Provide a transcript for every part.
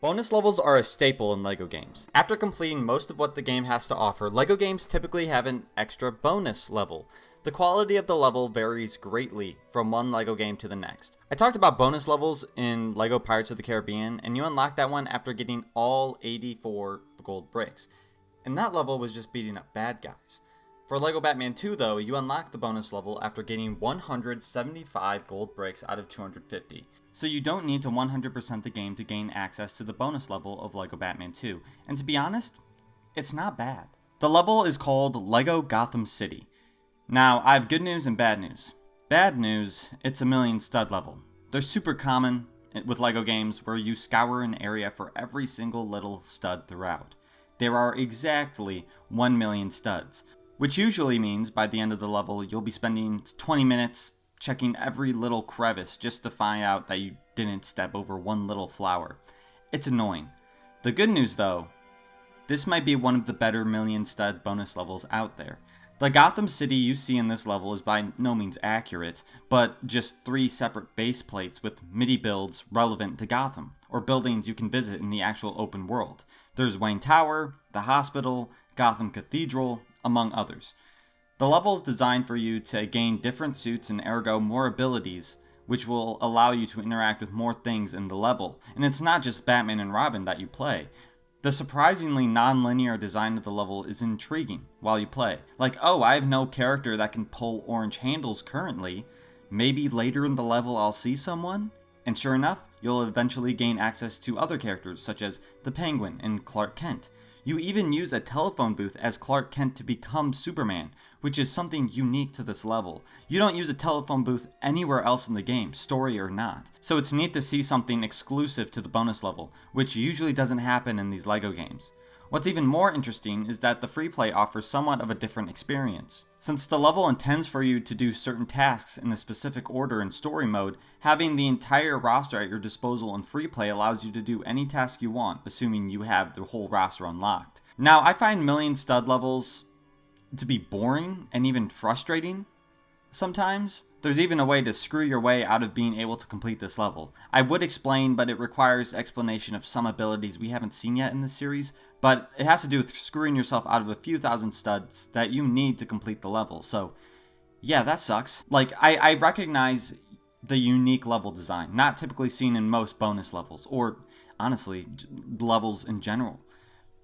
Bonus levels are a staple in LEGO games. After completing most of what the game has to offer, LEGO games typically have an extra bonus level. The quality of the level varies greatly from one LEGO game to the next. I talked about bonus levels in LEGO Pirates of the Caribbean, and you unlock that one after getting all 84 gold bricks. And that level was just beating up bad guys. For LEGO Batman 2 though, you unlock the bonus level after getting 175 gold bricks out of 250. So you don't need to 100% the game to gain access to the bonus level of LEGO Batman 2. And to be honest, it's not bad. The level is called Lego Gotham City. Now, I have good news and bad news. Bad news, it's a million stud level. They're super common with LEGO games where you scour an area for every single little stud throughout. There are exactly 1 million studs, which usually means by the end of the level you'll be spending 20 minutes checking every little crevice just to find out that you didn't step over one little flower. It's annoying. The good news though, this might be one of the better million stud bonus levels out there. The Gotham City you see in this level is by no means accurate, but just 3 separate base plates with MIDI builds relevant to Gotham, or buildings you can visit in the actual open world. There's Wayne Tower, the hospital, Gotham Cathedral, among others. The level is designed for you to gain different suits and ergo more abilities, which will allow you to interact with more things in the level. And it's not just Batman and Robin that you play. The surprisingly non-linear design of the level is intriguing while you play. Like, oh, I have no character that can pull orange handles currently. Maybe later in the level I'll see someone? And sure enough, you'll eventually gain access to other characters such as the Penguin and Clark Kent. You even use a telephone booth as Clark Kent to become Superman, which is something unique to this level. You don't use a telephone booth anywhere else in the game, story or not. So it's neat to see something exclusive to the bonus level, which usually doesn't happen in these LEGO games. What's even more interesting is that the free play offers somewhat of a different experience. Since the level intends for you to do certain tasks in a specific order in story mode, having the entire roster at your disposal in free play allows you to do any task you want, assuming you have the whole roster unlocked. Now, I find million stud levels to be boring and even frustrating sometimes. There's even a way to screw your way out of being able to complete this level. I would explain, but it requires explanation of some abilities we haven't seen yet in this series, but it has to do with screwing yourself out of a few thousand studs that you need to complete the level. So, yeah, that sucks. Like, I recognize the unique level design, not typically seen in most bonus levels, or honestly, levels in general.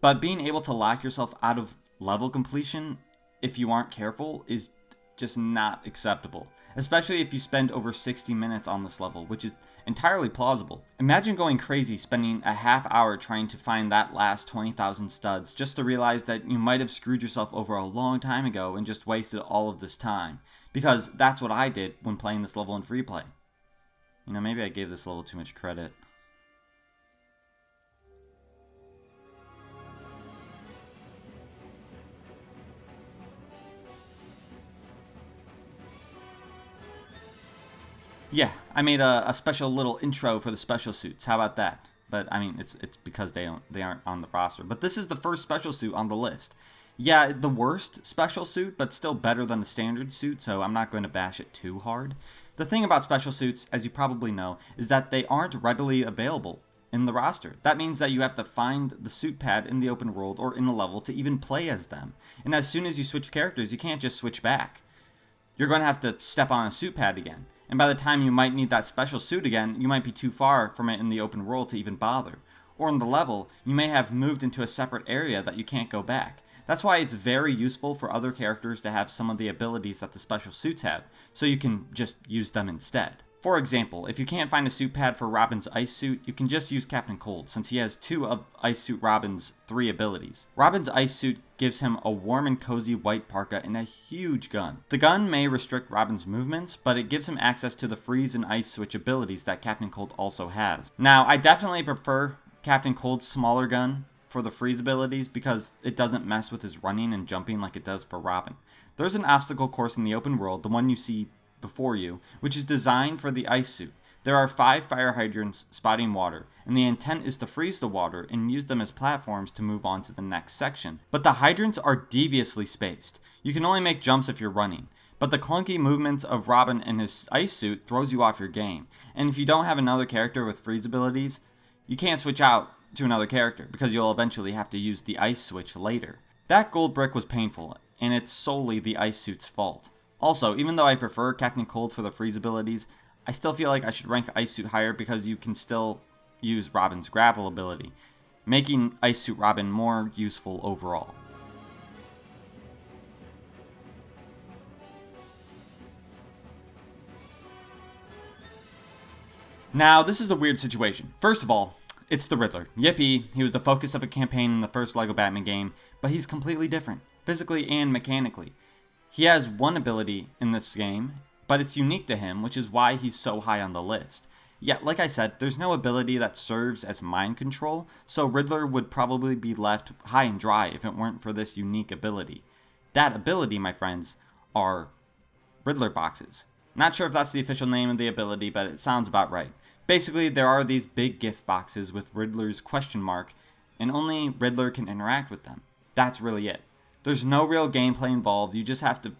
But being able to lock yourself out of level completion, if you aren't careful, is just not acceptable, especially if you spend over 60 minutes on this level, which is entirely plausible. Imagine going crazy spending a half hour trying to find that last 20,000 studs just to realize that you might have screwed yourself over a long time ago and just wasted all of this time, because that's what I did when playing this level in free play. You know, maybe I gave this level too much credit. Yeah, I made a special little intro for the special suits. How about that? But I mean, it's because they aren't on the roster. But this is the first special suit on the list. Yeah, the worst special suit, but still better than the standard suit, so I'm not going to bash it too hard. The thing about special suits, as you probably know, is that they aren't readily available in the roster. That means that you have to find the suit pad in the open world or in a level to even play as them. And as soon as you switch characters, you can't just switch back. You're going to have to step on a suit pad again. And by the time you might need that special suit again, you might be too far from it in the open world to even bother. Or in the level, you may have moved into a separate area that you can't go back. That's why it's very useful for other characters to have some of the abilities that the special suits have, so you can just use them instead. For example, if you can't find a suit pad for Robin's ice suit, you can just use Captain Cold, since he has 2 of Ice Suit Robin's 3 abilities. Robin's ice suit gives him a warm and cozy white parka and a huge gun. The gun may restrict Robin's movements, but it gives him access to the freeze and ice switch abilities that Captain Cold also has. Now, I definitely prefer Captain Cold's smaller gun for the freeze abilities because it doesn't mess with his running and jumping like it does for Robin. There's an obstacle course in the open world, the one you see before you, which is designed for the ice suit. There are 5 fire hydrants spouting water, and the intent is to freeze the water and use them as platforms to move on to the next section. But the hydrants are deviously spaced. You can only make jumps if you're running, but the clunky movements of Robin and his ice suit throws you off your game. And if you don't have another character with freeze abilities, you can't switch out to another character, because you'll eventually have to use the ice switch later. That gold brick was painful, and it's solely the ice suit's fault. Also, even though I prefer Captain Cold for the freeze abilities, I still feel like I should rank Ice Suit higher because you can still use Robin's grapple ability, making Ice Suit Robin more useful overall. Now, this is a weird situation. First of all, it's the Riddler. Yippee, he was the focus of a campaign in the first LEGO Batman game, but he's completely different, physically and mechanically. He has one ability in this game, but it's unique to him, which is why he's so high on the list. Yet, like I said, there's no ability that serves as mind control, so Riddler would probably be left high and dry if it weren't for this unique ability. That ability, my friends, are Riddler boxes. Not sure if that's the official name of the ability, but it sounds about right. Basically, there are these big gift boxes with Riddler's question mark, and only Riddler can interact with them. That's really it. There's no real gameplay involved, you just have to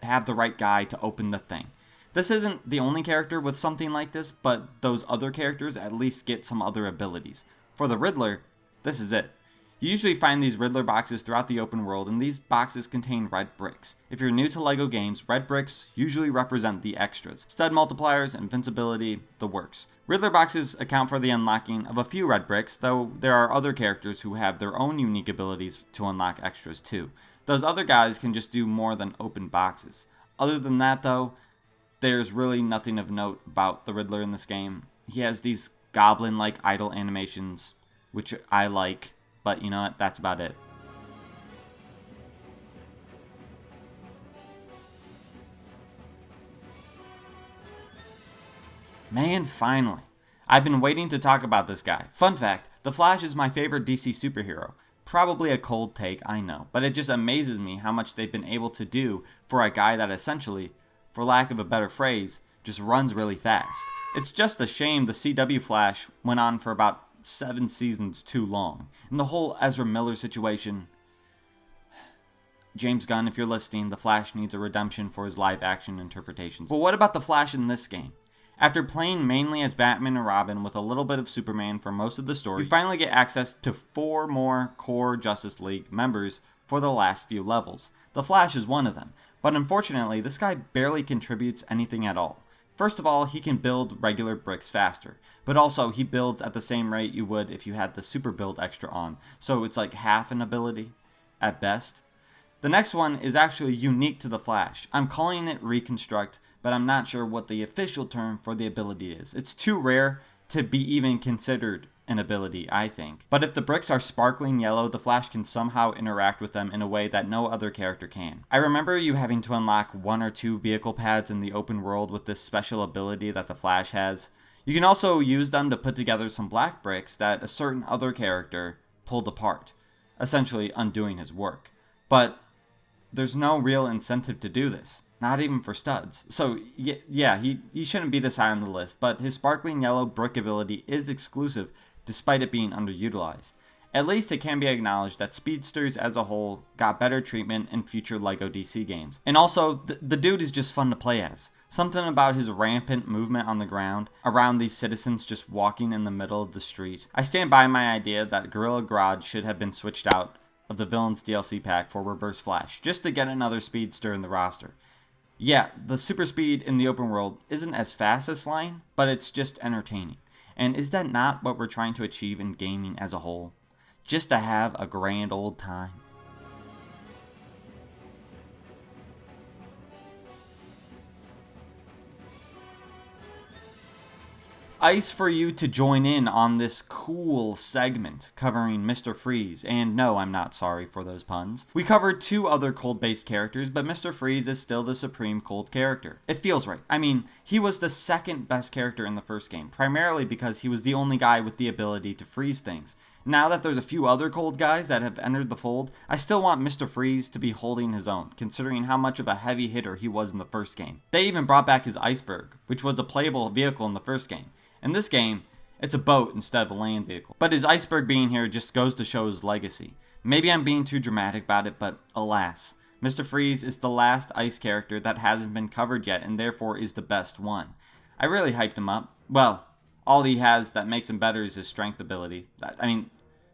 have the right guy to open the thing. This isn't the only character with something like this, but those other characters at least get some other abilities. For the Riddler, this is it. You usually find these Riddler boxes throughout the open world, and these boxes contain red bricks. If you're new to LEGO games, red bricks usually represent the extras. Stud multipliers, invincibility, the works. Riddler boxes account for the unlocking of a few red bricks, though there are other characters who have their own unique abilities to unlock extras too. Those other guys can just do more than open boxes. Other than that though, there's really nothing of note about the Riddler in this game. He has these goblin-like idle animations, which I like. But you know what, that's about it. Man, finally. I've been waiting to talk about this guy. Fun fact, The Flash is my favorite DC superhero. Probably a cold take, I know, but it just amazes me how much they've been able to do for a guy that essentially, for lack of a better phrase, just runs really fast. It's just a shame the CW Flash went on for about 7 seasons too long. And the whole Ezra Miller situation. James Gunn, if you're listening, The Flash needs a redemption for his live action interpretations. But what about The Flash in this game? After playing mainly as Batman and Robin with a little bit of Superman for most of the story, you finally get access to 4 more core Justice League members for the last few levels. The Flash is one of them, but unfortunately this guy barely contributes anything at all. First of all, he can build regular bricks faster, but also he builds at the same rate you would if you had the super build extra on, so it's like half an ability at best. The next one is actually unique to the Flash. I'm calling it Reconstruct, but I'm not sure what the official term for the ability is. It's too rare to be even considered an ability, I think. But if the bricks are sparkling yellow, the Flash can somehow interact with them in a way that no other character can. I remember you having to unlock 1 or 2 vehicle pads in the open world with this special ability that the Flash has. You can also use them to put together some black bricks that a certain other character pulled apart, essentially undoing his work. But there's no real incentive to do this. Not even for studs. So yeah, he shouldn't be this high on the list, but his sparkling yellow brick ability is exclusive despite it being underutilized. At least it can be acknowledged that speedsters as a whole got better treatment in future LEGO DC games. And also, the dude is just fun to play as. Something about his rampant movement on the ground, around these citizens just walking in the middle of the street. I stand by my idea that Gorilla Grodd should have been switched out of the Villains DLC pack for Reverse Flash, just to get another speedster in the roster. Yeah, the super speed in the open world isn't as fast as flying, but it's just entertaining. And is that not what we're trying to achieve in gaming as a whole? Just to have a grand old time. Ice for you to join in on this cool segment covering Mr. Freeze, and no, I'm not sorry for those puns. We covered 2 other cold-based characters, but Mr. Freeze is still the supreme cold character. It feels right. I mean, he was the second best character in the first game, primarily because he was the only guy with the ability to freeze things. Now that there's a few other cold guys that have entered the fold, I still want Mr. Freeze to be holding his own, considering how much of a heavy hitter he was in the first game. They even brought back his iceberg, which was a playable vehicle in the first game. In this game, it's a boat instead of a land vehicle. But his iceberg being here just goes to show his legacy. Maybe I'm being too dramatic about it, but alas, Mr. Freeze is the last ice character that hasn't been covered yet and therefore is the best one. I really hyped him up. Well, All he has that makes him better is his strength ability.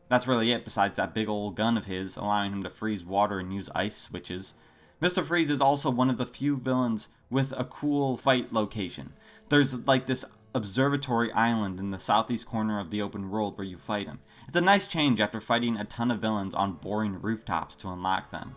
That's really it, besides that big old gun of his, allowing him to freeze water and use ice switches. Mr. Freeze is also one of the few villains with a cool fight location. There's like this observatory island in the southeast corner of the open world where you fight him. It's a nice change after fighting a ton of villains on boring rooftops to unlock them.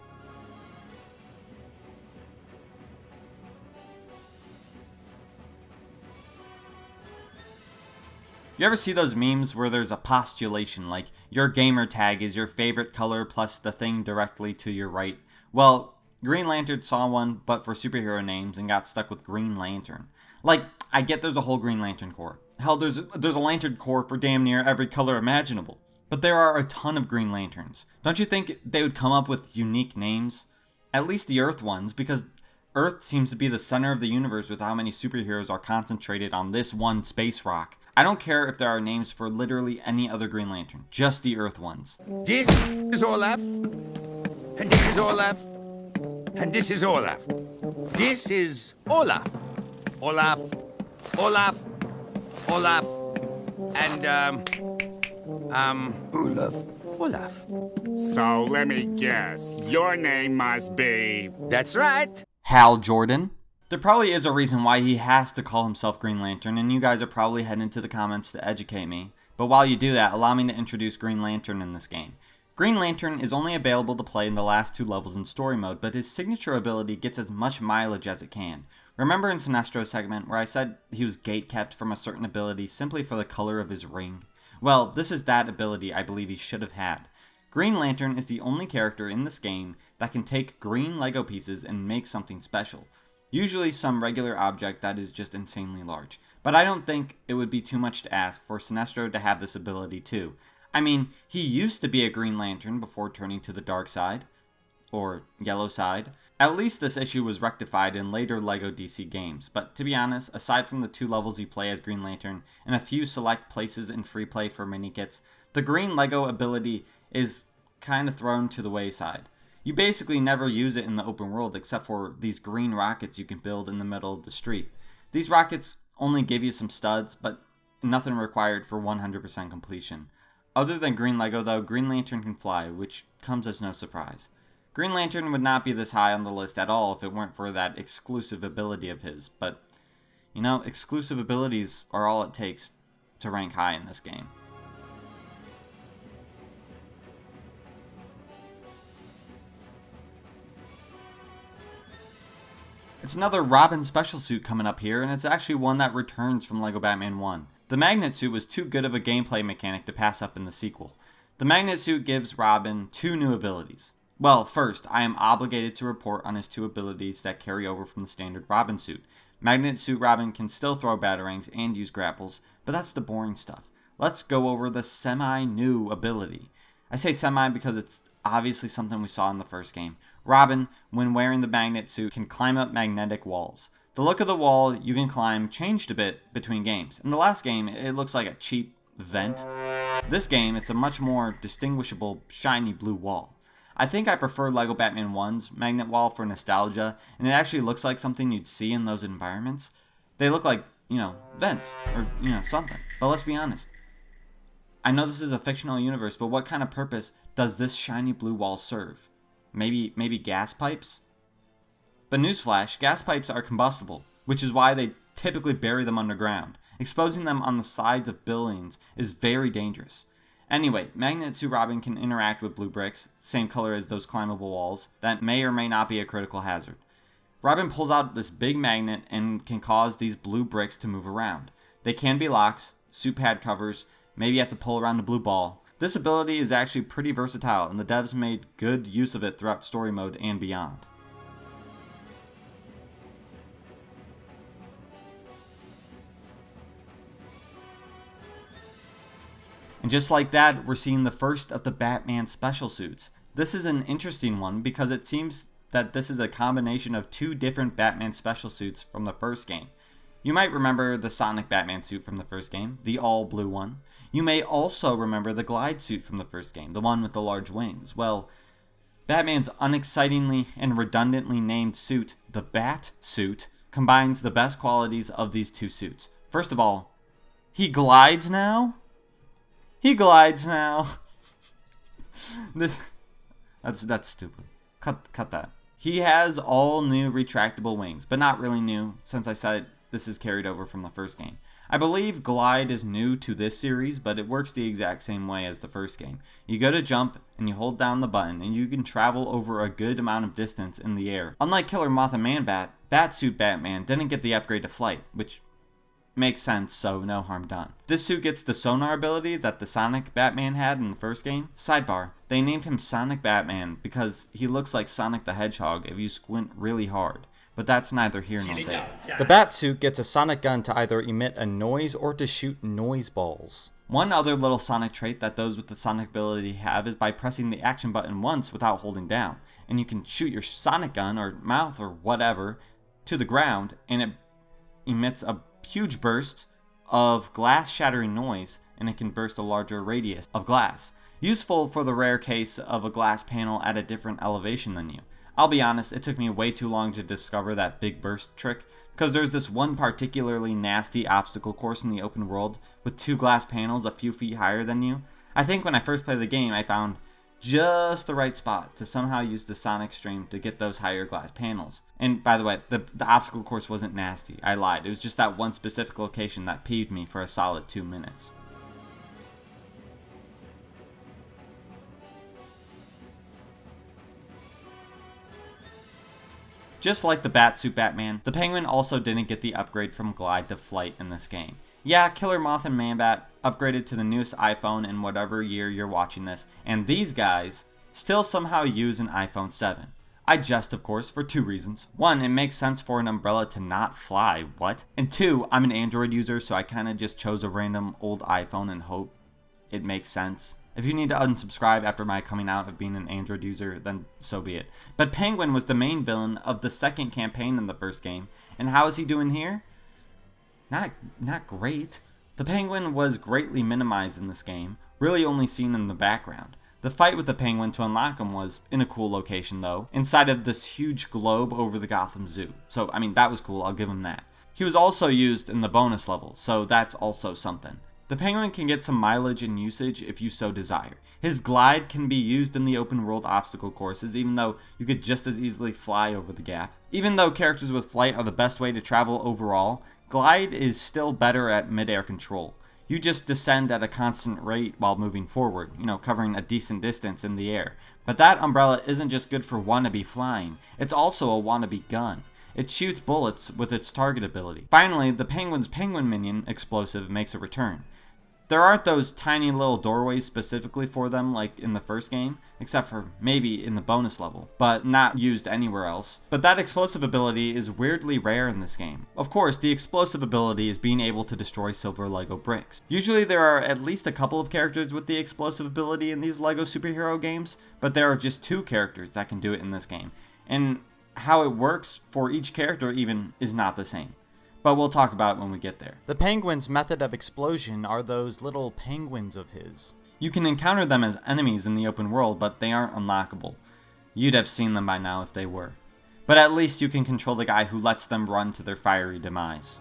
You ever see those memes where there's a postulation like, your gamer tag is your favorite color plus the thing directly to your right? Well, Green Lantern saw one, but for superhero names, and got stuck with Green Lantern. Like, I get there's a whole Green Lantern Corps. Hell, there's a Lantern Corps for damn near every color imaginable. But there are a ton of Green Lanterns. Don't you think they would come up with unique names? At least the Earth ones, because Earth seems to be the center of the universe with how many superheroes are concentrated on this one space rock. I don't care if there are names for literally any other Green Lantern, just the Earth ones. This is Olaf, and this is Olaf, and this is Olaf. This is Olaf, Olaf, Olaf, Olaf, and Olaf. So let me guess, your name must be... That's right. Hal Jordan. There probably is a reason why he has to call himself Green Lantern, and you guys are probably heading to the comments to educate me. But while you do that, allow me to introduce Green Lantern in this game. Green Lantern is only available to play in the last 2 levels in story mode, but his signature ability gets as much mileage as it can. Remember in Sinestro's segment where I said he was gatekept from a certain ability simply for the color of his ring? Well, this is that ability I believe he should have had. Green Lantern is the only character in this game that can take green Lego pieces and make something special. Usually some regular object that is just insanely large. But I don't think it would be too much to ask for Sinestro to have this ability too. I mean, he used to be a Green Lantern before turning to the dark side. Or yellow side. At least this issue was rectified in later LEGO DC games, but to be honest, aside from the 2 levels you play as Green Lantern and a few select places in free play for mini kits, the green Lego ability is kind of thrown to the wayside. You basically never use it in the open world except for these green rockets you can build in the middle of the street. These rockets only give you some studs, but nothing required for 100% completion. Other than green Lego though, Green Lantern can fly, which comes as no surprise. Green Lantern would not be this high on the list at all if it weren't for that exclusive ability of his, but, you know, exclusive abilities are all it takes to rank high in this game. It's another Robin special suit coming up here, and it's actually one that returns from LEGO Batman 1. The magnet suit was too good of a gameplay mechanic to pass up in the sequel. The magnet suit gives Robin 2 new abilities. Well, first, I am obligated to report on his 2 abilities that carry over from the standard Robin suit. Magnet suit Robin can still throw batarangs and use grapples, but that's the boring stuff. Let's go over the semi-new ability. I say semi because it's obviously something we saw in the first game. Robin, when wearing the magnet suit, can climb up magnetic walls. The look of the wall you can climb changed a bit between games. In the last game, it looks like a cheap vent. This game, it's a much more distinguishable, shiny blue wall. I think I prefer LEGO Batman 1's magnet wall for nostalgia, and it actually looks like something you'd see in those environments. They look like, vents, or, something. But let's be honest. I know this is a fictional universe, but what kind of purpose does this shiny blue wall serve? Maybe gas pipes? But newsflash, gas pipes are combustible, which is why they typically bury them underground. Exposing them on the sides of buildings is very dangerous. Anyway, Magnet Suit Robin can interact with blue bricks, same color as those climbable walls, that may or may not be a critical hazard. Robin pulls out this big magnet and can cause these blue bricks to move around. They can be locks, suit pad covers, maybe you have to pull around the blue ball. This ability is actually pretty versatile, and the devs made good use of it throughout story mode and beyond. And just like that, we're seeing the first of the Batman special suits. This is an interesting one because it seems that this is a combination of 2 different Batman special suits from the first game. You might remember the Sonic Batman suit from the first game, the all blue one. You may also remember the Glide suit from the first game, the one with the large wings. Well, Batman's unexcitingly and redundantly named suit, the Bat suit, combines the best qualities of these 2 suits. First of all, He glides now? He glides now. That's stupid. Cut that. He has all new retractable wings, but not really new, since I said this is carried over from the first game. I believe Glide is new to this series, but it works the exact same way as the first game. You go to jump, and you hold down the button, and you can travel over a good amount of distance in the air. Unlike Killer Moth and Man-Bat, Batsuit Batman didn't get the upgrade to flight, which makes sense, so no harm done. This suit gets the sonar ability that the Sonic Batman had in the first game. Sidebar, they named him Sonic Batman because he looks like Sonic the Hedgehog if you squint really hard. But that's neither here nor there. The Batsuit gets a sonic gun to either emit a noise or to shoot noise balls. One other little Sonic trait that those with the Sonic ability have is by pressing the action button once without holding down. And you can shoot your Sonic gun or mouth or whatever to the ground, and it emits a huge burst of glass shattering noise, and it can burst a larger radius of glass. Useful for the rare case of a glass panel at a different elevation than you. I'll be honest, it took me way too long to discover that big burst trick, because there's this one particularly nasty obstacle course in the open world with 2 glass panels a few feet higher than you. I think when I first played the game, I found just the right spot to somehow use the Sonic Stream to get those higher glass panels. And by the way, the obstacle course wasn't nasty. I lied. It was just that one specific location that peeved me for a solid 2 minutes. Just like the Batsuit Batman, the Penguin also didn't get the upgrade from Glide to Flight in this game. Yeah, Killer Moth and Man-Bat upgraded to the newest iPhone in whatever year you're watching this, and these guys still somehow use an iPhone 7. I jest, of course, for 2 reasons. 1, it makes sense for an umbrella to not fly, what? And 2, I'm an Android user, so I kinda just chose a random old iPhone and hope it makes sense. If you need to unsubscribe after my coming out of being an Android user, then so be it. But Penguin was the main villain of the second campaign in the first game, and how is he doing here? Not great. The Penguin was greatly minimized in this game, really only seen in the background. The fight with the Penguin to unlock him was in a cool location though, inside of this huge globe over the Gotham Zoo. So, I mean, that was cool, I'll give him that. He was also used in the bonus level, so that's also something. The Penguin can get some mileage and usage if you so desire. His glide can be used in the open world obstacle courses, even though you could just as easily fly over the gap. Even though characters with flight are the best way to travel overall, glide is still better at mid-air control. You just descend at a constant rate while moving forward, covering a decent distance in the air. But that umbrella isn't just good for wannabe flying, it's also a wannabe gun. It shoots bullets with its target ability. Finally, the Penguin's Penguin Minion explosive makes a return. There aren't those tiny little doorways specifically for them like in the first game, except for maybe in the bonus level, but not used anywhere else. But that explosive ability is weirdly rare in this game. Of course, the explosive ability is being able to destroy silver Lego bricks. Usually there are at least a couple of characters with the explosive ability in these Lego superhero games, but there are just 2 characters that can do it in this game. And how it works for each character even is not the same. But we'll talk about it when we get there. The Penguin's method of explosion are those little penguins of his. You can encounter them as enemies in the open world, but they aren't unlockable. You'd have seen them by now if they were. But at least you can control the guy who lets them run to their fiery demise.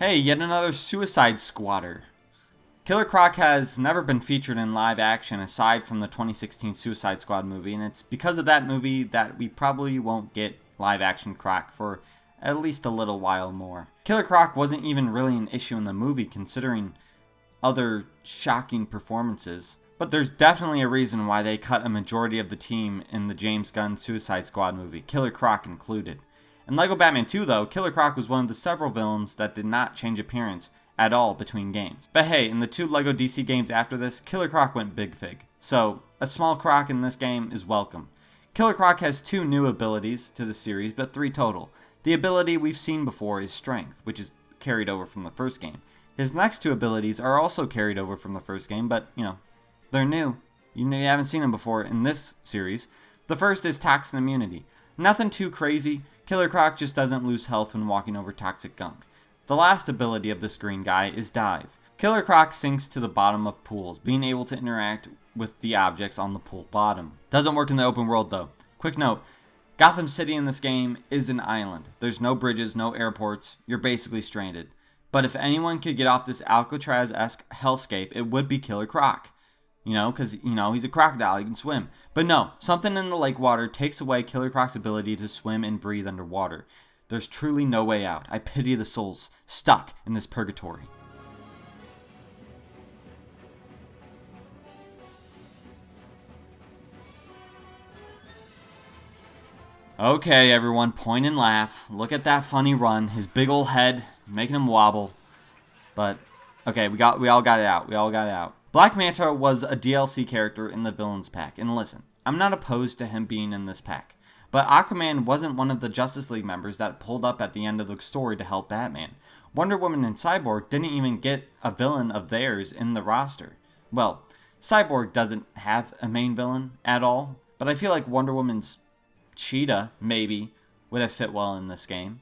Hey, yet another Suicide Squatter. Killer Croc has never been featured in live action aside from the 2016 Suicide Squad movie, and it's because of that movie that we probably won't get live action Croc for at least a little while more. Killer Croc wasn't even really an issue in the movie considering other shocking performances, but there's definitely a reason why they cut a majority of the team in the James Gunn Suicide Squad movie, Killer Croc included. In Lego Batman 2 though, Killer Croc was one of the several villains that did not change appearance at all between games. But hey, in the 2 Lego DC games after this, Killer Croc went big fig. So, a small Croc in this game is welcome. Killer Croc has 2 new abilities to the series, but 3 total. The ability we've seen before is Strength, which is carried over from the first game. His next 2 abilities are also carried over from the first game, but, they're new. You haven't seen them before in this series. The first is Toxin Immunity. Nothing too crazy, Killer Croc just doesn't lose health when walking over toxic gunk. The last ability of this green guy is Dive. Killer Croc sinks to the bottom of pools, being able to interact with the objects on the pool bottom. Doesn't work in the open world though. Quick note, Gotham City in this game is an island. There's no bridges, no airports. You're basically stranded. But if anyone could get off this Alcatraz-esque hellscape, it would be Killer Croc. Because, he's a crocodile, he can swim. But no, something in the lake water takes away Killer Croc's ability to swim and breathe underwater. There's truly no way out. I pity the souls stuck in this purgatory. Okay, everyone, point and laugh. Look at that funny run. His big ol' head is making him wobble. But, okay, we all got it out. Black Manta was a DLC character in the Villains pack. And listen, I'm not opposed to him being in this pack. But Aquaman wasn't one of the Justice League members that pulled up at the end of the story to help Batman. Wonder Woman and Cyborg didn't even get a villain of theirs in the roster. Well, Cyborg doesn't have a main villain at all. But I feel like Wonder Woman's Cheetah, maybe, would have fit well in this game.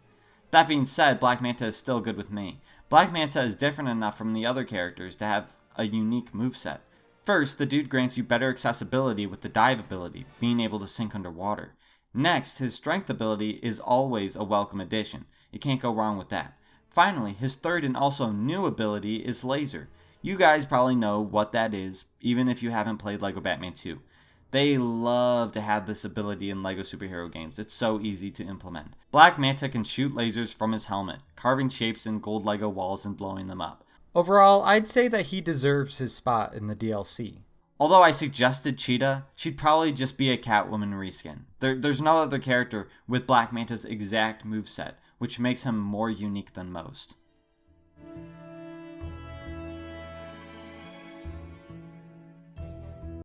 That being said, Black Manta is still good with me. Black Manta is different enough from the other characters to have a unique moveset. First, the dude grants you better accessibility with the dive ability, being able to sink underwater. Next, his strength ability is always a welcome addition. You can't go wrong with that. Finally, his third and also new ability is laser. You guys probably know what that is, even if you haven't played Lego Batman 2. They love to have this ability in LEGO superhero games. It's so easy to implement. Black Manta can shoot lasers from his helmet, carving shapes in gold LEGO walls and blowing them up. Overall, I'd say that he deserves his spot in the DLC. Although I suggested Cheetah, she'd probably just be a Catwoman reskin. There's no other character with Black Manta's exact moveset, which makes him more unique than most.